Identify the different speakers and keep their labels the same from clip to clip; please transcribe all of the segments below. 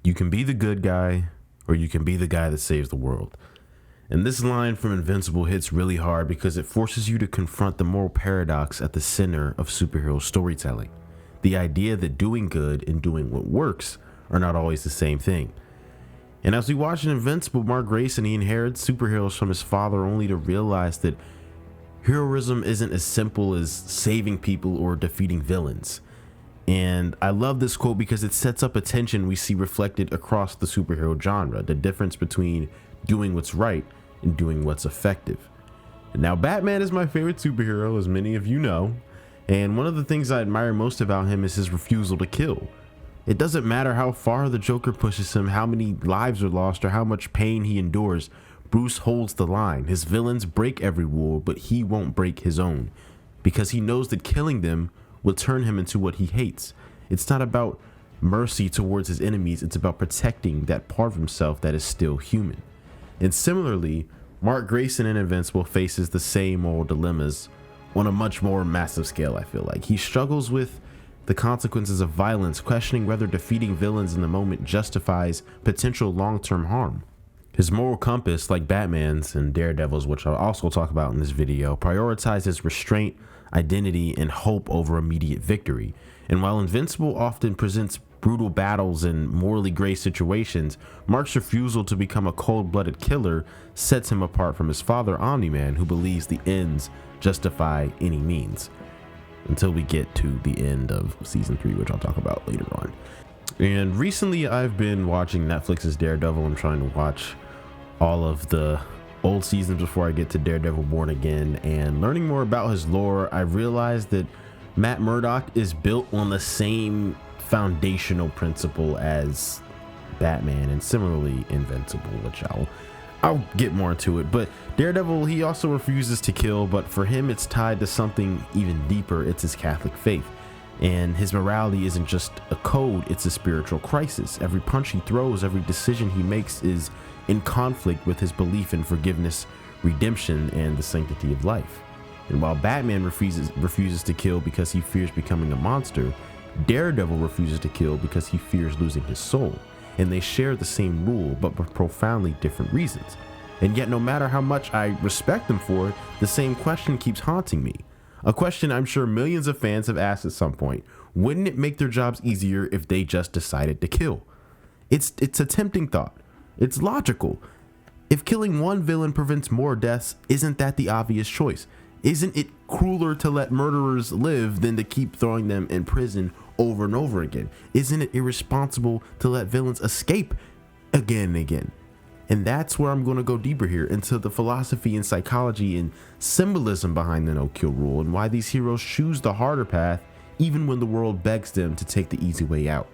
Speaker 1: You can be the good guy, or you can be the guy that saves the world. And this line from Invincible hits really hard because it forces you to confront the moral paradox at the center of superhero storytelling. The idea that doing good and doing what works are not always the same thing. And as we watch in Invincible, Mark Grayson, he inherits superheroes from his father only to realize that heroism isn't as simple as saving people or defeating villains. And I love this quote because it sets up a tension we see reflected across the superhero genre, the difference between doing what's right and doing what's effective. And now, Batman is my favorite superhero, as many of you know, and one of the things I admire most about him is his refusal to kill. It doesn't matter how far the Joker pushes him, how many lives are lost, or how much pain he endures, Bruce holds the line. His villains break every rule, but he won't break his own, because he knows that killing them will turn him into what he hates. It's not about mercy towards his enemies, it's about protecting that part of himself that is still human. And similarly, Mark Grayson in Invincible faces the same moral dilemmas on a much more massive scale, I feel like. He struggles with the consequences of violence, questioning whether defeating villains in the moment justifies potential long-term harm. His moral compass, like Batman's and Daredevil's, which I'll also talk about in this video, prioritizes restraint, identity, and hope over immediate victory. And while Invincible often presents brutal battles and morally gray situations, Mark's refusal to become a cold-blooded killer sets him apart from his father, Omni-Man, who believes the ends justify any means. Until we get to the end of season 3, which I'll talk about later on. And recently I've been watching Netflix's Daredevil. I'm trying to watch all of the old seasons before I get to Daredevil Born Again, and learning more about his lore, I realized that Matt Murdock is built on the same foundational principle as Batman, and similarly Invincible, which I'll get more into it. But Daredevil, he also refuses to kill, but for him it's tied to something even deeper. It's his Catholic faith, and his morality isn't just a code, it's a spiritual crisis. Every punch he throws, every decision he makes is in conflict with his belief in forgiveness, redemption, and the sanctity of life. And while Batman refuses to kill because he fears becoming a monster, Daredevil refuses to kill because he fears losing his soul. And they share the same rule, but for profoundly different reasons. And yet, no matter how much I respect them for it, the same question keeps haunting me. A question I'm sure millions of fans have asked at some point. Wouldn't it make their jobs easier if they just decided to kill? It's a tempting thought. It's logical. If killing one villain prevents more deaths, isn't that the obvious choice? Isn't it crueler to let murderers live than to keep throwing them in prison over and over again? Isn't it irresponsible to let villains escape again and again? And that's where I'm going to go deeper here, into the philosophy and psychology and symbolism behind the no-kill rule, and why these heroes choose the harder path even when the world begs them to take the easy way out.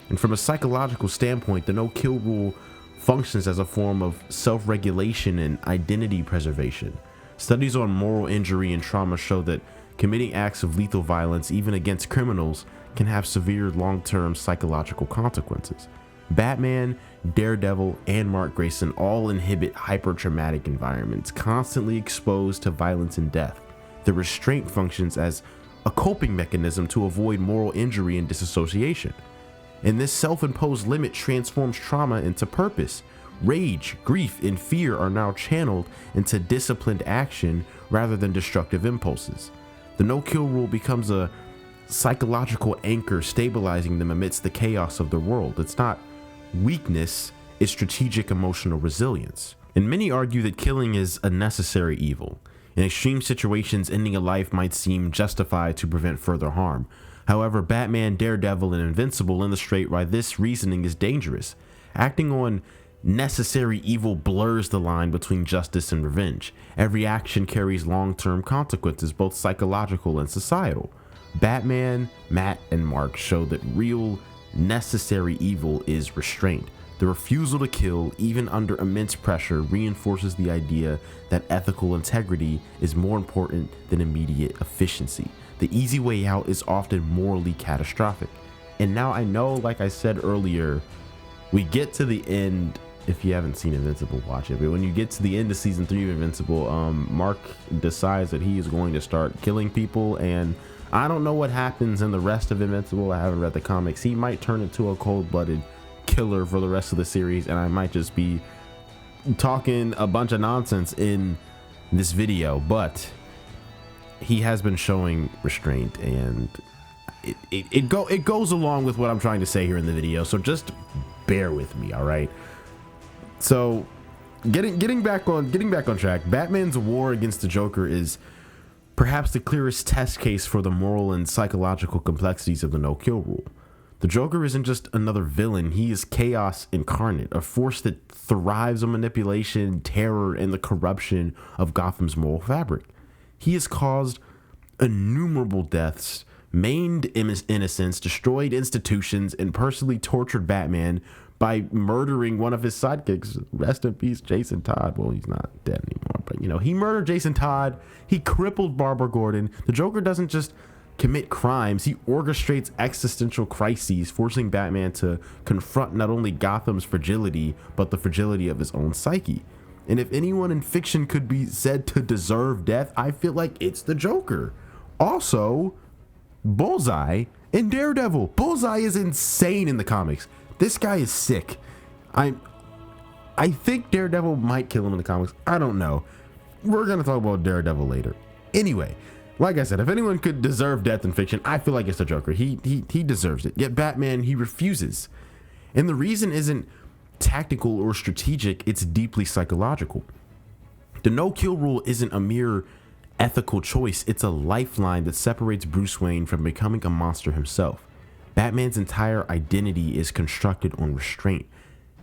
Speaker 1: And from a psychological standpoint, the no-kill rule functions as a form of self-regulation and identity preservation. Studies on moral injury and trauma show that committing acts of lethal violence, even against criminals, can have severe long-term psychological consequences. Batman, Daredevil, and Mark Grayson all inhabit hyper-traumatic environments, constantly exposed to violence and death. The restraint functions as a coping mechanism to avoid moral injury and disassociation. And this self-imposed limit transforms trauma into purpose. Rage, grief, and fear are now channeled into disciplined action rather than destructive impulses. The no-kill rule becomes a psychological anchor, stabilizing them amidst the chaos of the world. It's not weakness, it's strategic emotional resilience. And many argue that killing is a necessary evil. In extreme situations, ending a life might seem justified to prevent further harm. However, Batman, Daredevil, and Invincible illustrate why this reasoning is dangerous. Acting on necessary evil blurs the line between justice and revenge. Every action carries long-term consequences, both psychological and societal. Batman, Matt, and Mark show that real necessary evil is restraint. The refusal to kill, even under immense pressure, reinforces the idea that ethical integrity is more important than immediate efficiency. The easy way out is often morally catastrophic. And now I know, like I said earlier, we get to the end. If you haven't seen Invincible, watch it. But when you get to the end of season 3 of Invincible, Mark decides that he is going to start killing people, and I don't know what happens in the rest of Invincible. I haven't read the comics. He might turn into a cold-blooded killer for the rest of the series, and I might just be talking a bunch of nonsense in this video, but he has been showing restraint, and it goes along with what I'm trying to say here in the video, so just bear with me. All right, so getting back on track, Batman's war against the Joker is perhaps the clearest test case for the moral and psychological complexities of the no-kill rule. The Joker isn't just another villain, he is chaos incarnate, a force that thrives on manipulation, terror, and the corruption of Gotham's moral fabric. He has caused innumerable deaths, maimed innocents, destroyed institutions, and personally tortured Batman by murdering one of his sidekicks. Rest in peace, Jason Todd. Well, he's not dead anymore, but you know, he murdered Jason Todd. He crippled Barbara Gordon. The Joker doesn't just commit crimes, he orchestrates existential crises, forcing Batman to confront not only Gotham's fragility, but the fragility of his own psyche. And if anyone in fiction could be said to deserve death, I feel like it's the Joker. Also, Bullseye and Daredevil. Bullseye is insane in the comics. This guy is sick. I think Daredevil might kill him in the comics. I don't know. We're gonna talk about Daredevil later. Anyway, like I said, if anyone could deserve death in fiction, I feel like it's the Joker. He deserves it. Yet Batman, he refuses. And the reason isn't tactical or strategic, it's deeply psychological. The no-kill rule isn't a mere ethical choice, it's a lifeline that separates Bruce Wayne from becoming a monster himself. Batman's entire identity is constructed on restraint.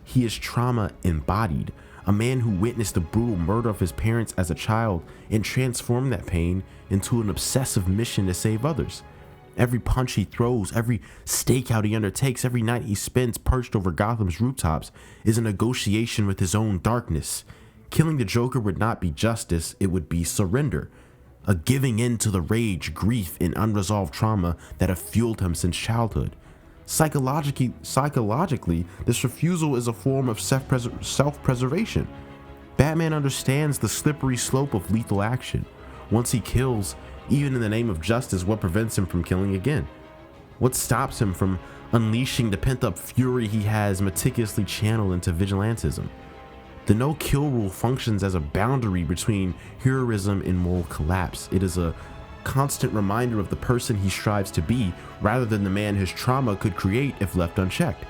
Speaker 1: He is trauma embodied, a man who witnessed the brutal murder of his parents as a child and transformed that pain into an obsessive mission to save others. Every punch he throws, every stakeout he undertakes, every night he spends perched over Gotham's rooftops is a negotiation with his own darkness. Killing the Joker would not be justice, it would be surrender. A giving in to the rage, grief, and unresolved trauma that have fueled him since childhood. Psychologically, this refusal is a form of self-preservation. Batman understands the slippery slope of lethal action. Once he kills, even in the name of justice, what prevents him from killing again? What stops him from unleashing the pent-up fury he has meticulously channeled into vigilantism? The no-kill rule functions as a boundary between heroism and moral collapse. It is a constant reminder of the person he strives to be, rather than the man his trauma could create if left unchecked.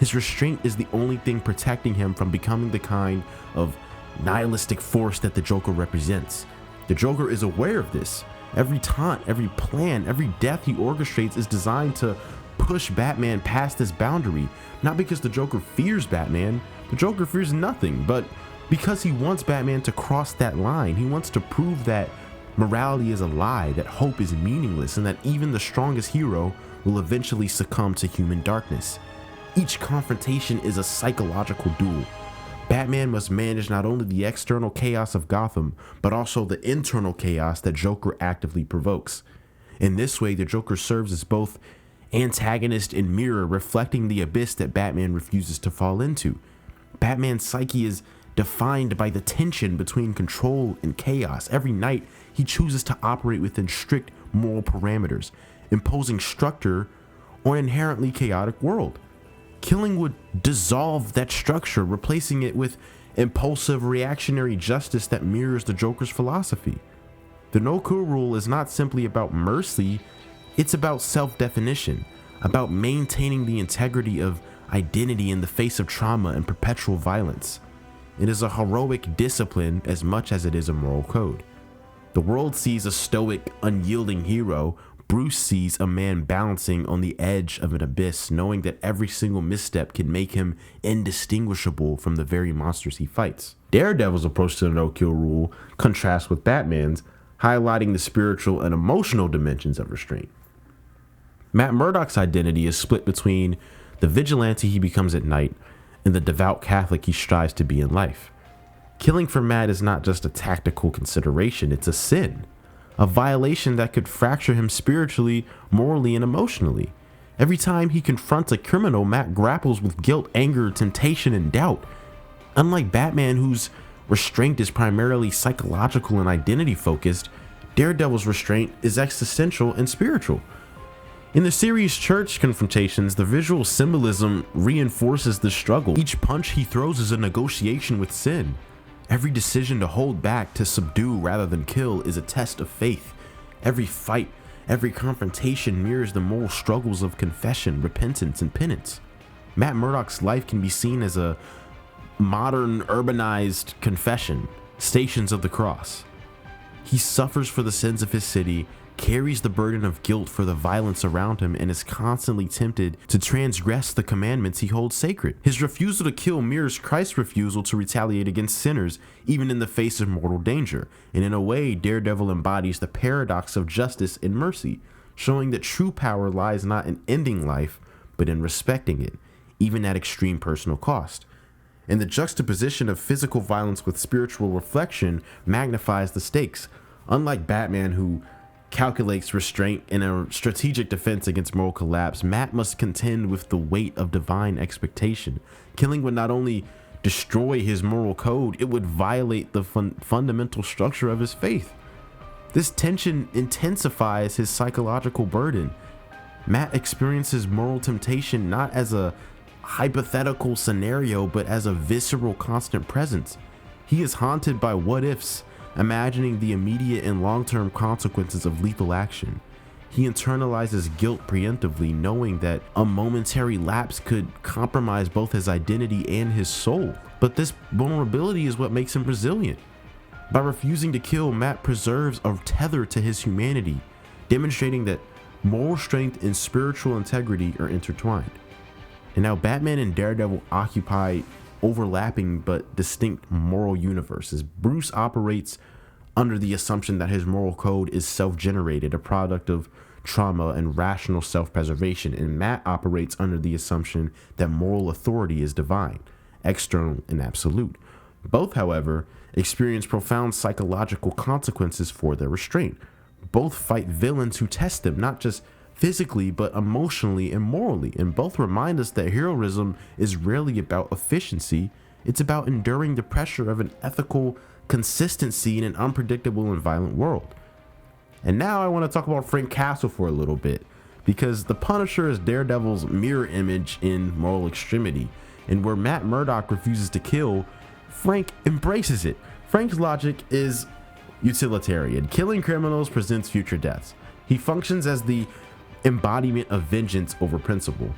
Speaker 1: His restraint is the only thing protecting him from becoming the kind of nihilistic force that the Joker represents. The Joker is aware of this. Every taunt, every plan, every death he orchestrates is designed to push Batman past this boundary, not because the Joker fears Batman. The Joker fears nothing, but because he wants Batman to cross that line. He wants to prove that morality is a lie, that hope is meaningless, and that even the strongest hero will eventually succumb to human darkness. Each confrontation is a psychological duel. Batman must manage not only the external chaos of Gotham, but also the internal chaos that Joker actively provokes. In this way, the Joker serves as both antagonist and mirror, reflecting the abyss that Batman refuses to fall into. Batman's psyche is defined by the tension between control and chaos. Every night, he chooses to operate within strict moral parameters, imposing structure on an inherently chaotic world. Killing would dissolve that structure, replacing it with impulsive, reactionary justice that mirrors the Joker's philosophy. The no-kill rule is not simply about mercy, it's about self-definition, about maintaining the integrity of identity in the face of trauma and perpetual violence. It is a heroic discipline as much as it is a moral code. The world sees a stoic, unyielding hero. Bruce sees a man balancing on the edge of an abyss, knowing that every single misstep can make him indistinguishable from the very monsters he fights. Daredevil's approach to the no-kill rule contrasts with Batman's, highlighting the spiritual and emotional dimensions of restraint. Matt Murdock's identity is split between the vigilante he becomes at night and the devout Catholic he strives to be in life. Killing for Matt is not just a tactical consideration, it's a sin. A violation that could fracture him spiritually, morally, and emotionally. Every time he confronts a criminal, Matt grapples with guilt, anger, temptation, and doubt. Unlike Batman, whose restraint is primarily psychological and identity focused, Daredevil's restraint is existential and spiritual. In the series' church confrontations, the visual symbolism reinforces the struggle. Each punch he throws is a negotiation with sin. Every decision to hold back, to subdue rather than kill, is a test of faith. Every fight, every confrontation mirrors the moral struggles of confession, repentance, and penance. Matt Murdock's life can be seen as a modern, urbanized confession, Stations of the Cross. He suffers for the sins of his city, carries the burden of guilt for the violence around him, and is constantly tempted to transgress the commandments he holds sacred. His refusal to kill mirrors Christ's refusal to retaliate against sinners, even in the face of mortal danger. And in a way, Daredevil embodies the paradox of justice and mercy, showing that true power lies not in ending life, but in respecting it, even at extreme personal cost. And the juxtaposition of physical violence with spiritual reflection magnifies the stakes. Unlike Batman, who calculates restraint in a strategic defense against moral collapse, Matt must contend with the weight of divine expectation. Killing would not only destroy his moral code, it would violate the fundamental structure of his faith. This tension intensifies his psychological burden. Matt experiences moral temptation not as a hypothetical scenario, but as a visceral, constant presence. He is haunted by what ifs, imagining the immediate and long-term consequences of lethal action. He internalizes guilt preemptively, knowing that a momentary lapse could compromise both his identity and his soul. But this vulnerability is what makes him resilient. By refusing to kill, Matt preserves a tether to his humanity, demonstrating that moral strength and spiritual integrity are intertwined. And now Batman and Daredevil occupy overlapping but distinct moral universes. Bruce operates under the assumption that his moral code is self-generated, a product of trauma and rational self-preservation, and Matt operates under the assumption that moral authority is divine, external and absolute. Both, however, experience profound psychological consequences for their restraint. Both fight villains who test them, not just physically, but emotionally and morally, and both remind us that heroism is rarely about efficiency. It's about enduring the pressure of an ethical consistency in an unpredictable and violent world. And now I want to talk about Frank Castle for a little bit, because the Punisher is Daredevil's mirror image in moral extremity, and where Matt Murdock refuses to kill, Frank embraces it. Frank's logic is utilitarian. Killing criminals presents future deaths. He functions as the embodiment of vengeance over principle.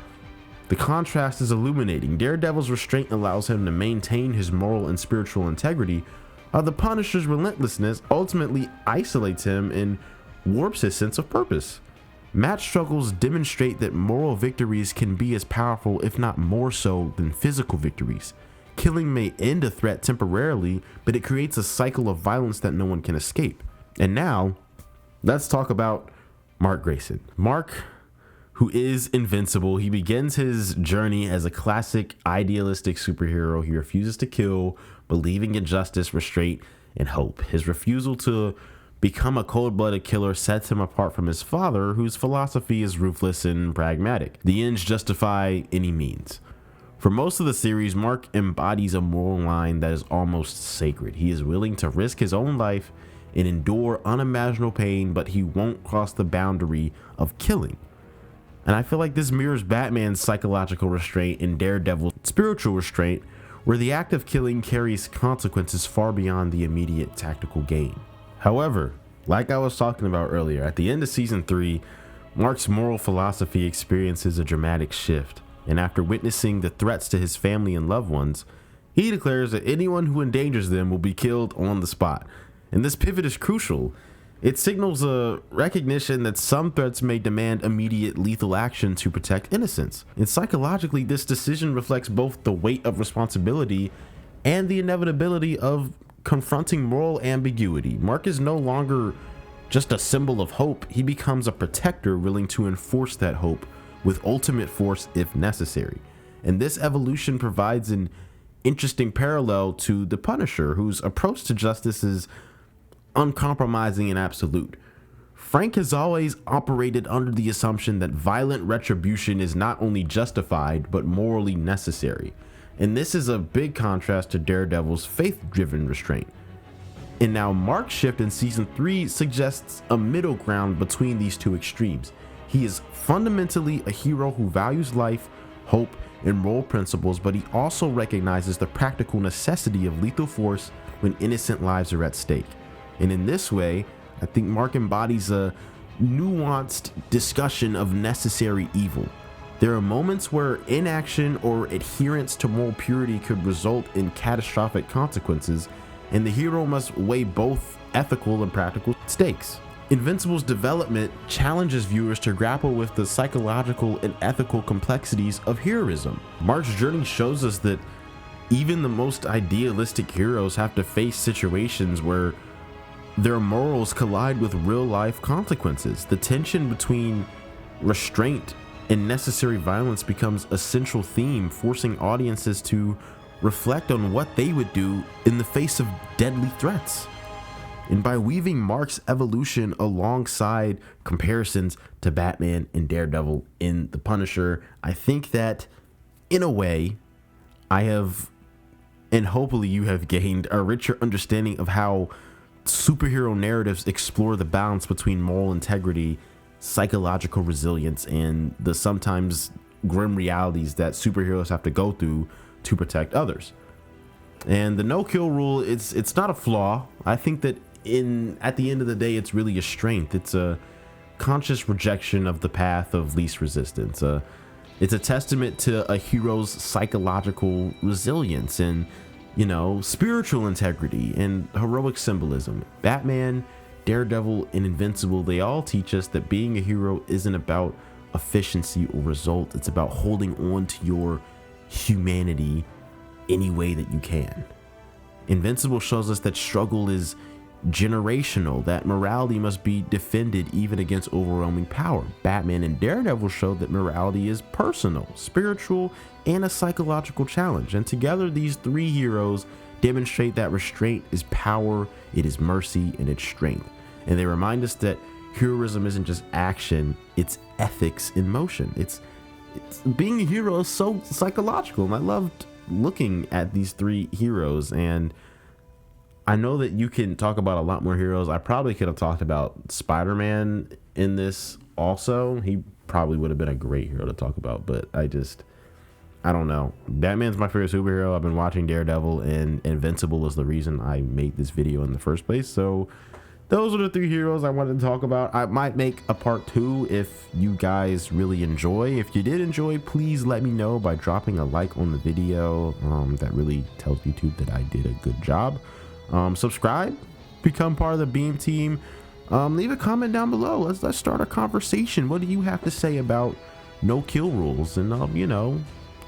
Speaker 1: The contrast is illuminating. Daredevil's restraint allows him to maintain his moral and spiritual integrity, while the Punisher's relentlessness ultimately isolates him and warps his sense of purpose. Matt's struggles demonstrate that moral victories can be as powerful, if not more so, than physical victories. Killing may end a threat temporarily, but it creates a cycle of violence that no one can escape. And now, let's talk about Mark Grayson. Mark, who is invincible, he begins his journey as a classic idealistic superhero. He refuses to kill, believing in justice, restraint, and hope. His refusal to become a cold-blooded killer sets him apart from his father, whose philosophy is ruthless and pragmatic. The ends justify any means. For most of the series, Mark embodies a moral line that is almost sacred. He is willing to risk his own life and endure unimaginable pain, but he won't cross the boundary of killing. And I feel like this mirrors Batman's psychological restraint and Daredevil's spiritual restraint, where the act of killing carries consequences far beyond the immediate tactical gain. However, like I was talking about earlier, at the end of season 3, Mark's moral philosophy experiences a dramatic shift, and after witnessing the threats to his family and loved ones, he declares that anyone who endangers them will be killed on the spot. And this pivot is crucial. It signals a recognition that some threats may demand immediate lethal action to protect innocence. And psychologically, this decision reflects both the weight of responsibility and the inevitability of confronting moral ambiguity. Mark is no longer just a symbol of hope. He becomes a protector willing to enforce that hope with ultimate force if necessary. And this evolution provides an interesting parallel to the Punisher, whose approach to justice is uncompromising and absolute. Frank has always operated under the assumption that violent retribution is not only justified but morally necessary, and this is a big contrast to Daredevil's faith-driven restraint. And now Mark's shift in season 3 suggests a middle ground between these two extremes. He is fundamentally a hero who values life, hope, and moral principles, but he also recognizes the practical necessity of lethal force when innocent lives are at stake. And in this way, I think Mark embodies a nuanced discussion of necessary evil. There are moments where inaction or adherence to moral purity could result in catastrophic consequences, and the hero must weigh both ethical and practical stakes. Invincible's development challenges viewers to grapple with the psychological and ethical complexities of heroism. Mark's journey shows us that even the most idealistic heroes have to face situations where their morals collide with real-life consequences. The tension between restraint and necessary violence becomes a central theme, forcing audiences to reflect on what they would do in the face of deadly threats. And by weaving Mark's evolution alongside comparisons to Batman and Daredevil in The Punisher, I think that, in a way, I have, and hopefully you have, gained a richer understanding of how superhero narratives explore the balance between moral integrity, psychological resilience, and the sometimes grim realities that superheroes have to go through to protect others. And the no-kill rule, it's not a flaw. I think that at the end of the day, it's really a strength. It's a conscious rejection of the path of least resistance. It's a testament to a hero's psychological resilience and, spiritual integrity and heroic symbolism. Batman, Daredevil, and Invincible, they all teach us that being a hero isn't about efficiency or result. It's about holding on to your humanity any way that you can. Invincible shows us that struggle is generational, that morality must be defended even against overwhelming power. Batman and Daredevil show that morality is personal, spiritual, and a psychological challenge. And together, these three heroes demonstrate that restraint is power, it is mercy, and it's strength. And they remind us that heroism isn't just action, it's ethics in motion. It's being a hero is so psychological. And I loved looking at these three heroes, and I know that you can talk about a lot more heroes. I probably could have talked about Spider-Man in this also. He probably would have been a great hero to talk about, but I don't know. Batman's my favorite superhero. I've been watching Daredevil, and Invincible is the reason I made this video in the first place. So those are the three heroes I wanted to talk about. I might make a part 2 if you guys really enjoy. If you did enjoy, please let me know by dropping a like on the video. That really tells YouTube that I did a good job. Subscribe, become part of the Beam team. Leave a comment down below. Let's start a conversation. What do you have to say about no kill rules? And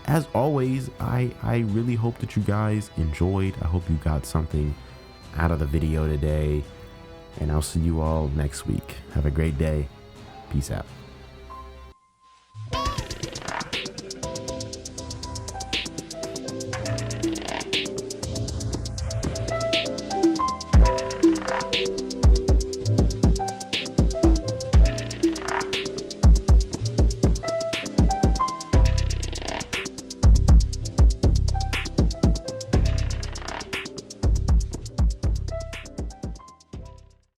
Speaker 1: as always, I really hope that you guys enjoyed. I hope you got something out of the video today, and I'll see you all next week. Have a great day. Peace out.